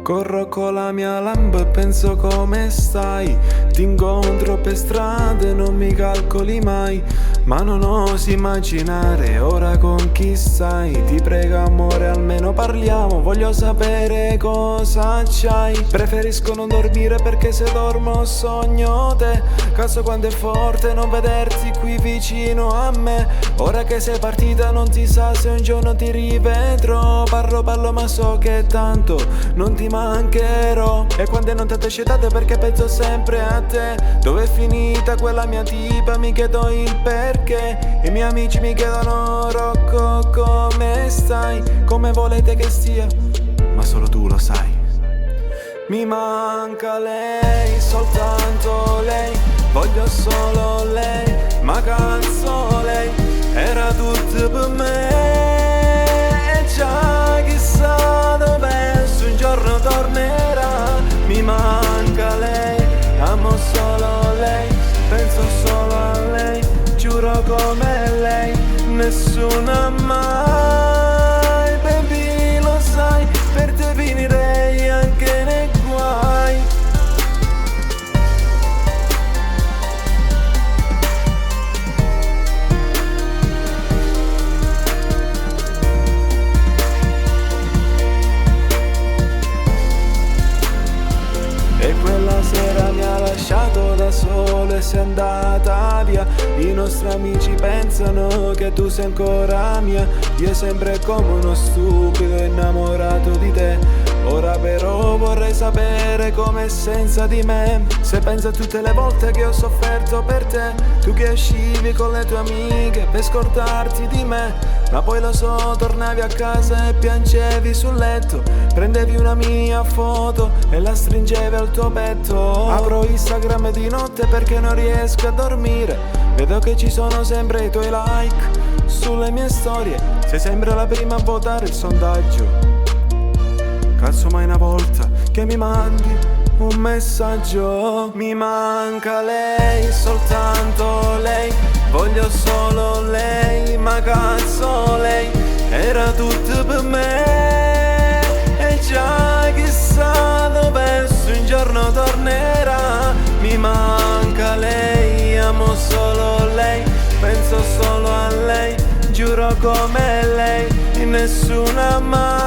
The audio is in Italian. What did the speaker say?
Corro con la mia lamp e penso come stai. Ti incontro per strade, non mi calcoli mai, ma non osi immaginare ora con chi stai. Ti prego amore, almeno parliamo, voglio sapere cosa c'hai. Preferisco non dormire perché se dormo sogno te. Caso quando è forte non vederti qui vicino a me. Ora che sei partita non ti sa se un giorno ti rivedrò. Parlo ma so che tanto non ti mancherò. E quando non ti scetate perché penso sempre a te. Dove è finita quella mia tipa? Mi chiedo il perché. I miei amici mi chiedono Rocco come stai? Come volete che stia? Ma solo tu lo sai. Mi manca lei, soltanto lei. Voglio solo lei, ma cazzo lei era tutto per me. E già chissà dove se un giorno tornerà. Mi manca lei, amo solo lei, penso solo a lei, giuro come lei, nessuna mai. Baby lo sai, per te finirei anche nei guai. E quella sera mi ha lasciato da solo e sei andata via. I nostri amici pensano che tu sei ancora mia. Io sempre come uno stupido innamorato di te. Ora però vorrei sapere com'è senza di me. Se penso a tutte le volte che ho sofferto per te. Tu che uscivi con le tue amiche per scordarti di me, ma poi lo so, tornavi a casa e piangevi sul letto. Prendevi una mia foto e la stringevi al tuo petto. Apro Instagram di notte perché non riesco a dormire. Vedo che ci sono sempre i tuoi like sulle mie storie. Sei sempre la prima a votare il sondaggio. Cazzo, mai una volta che mi mandi un messaggio. Mi manca lei, soltanto lei. Voglio solo lei, ma cazzo lei era tutto per me. E già chissà dove se un giorno tornerà. Mi manca lei, amo solo lei, penso solo a lei, giuro come lei, nessuna mai.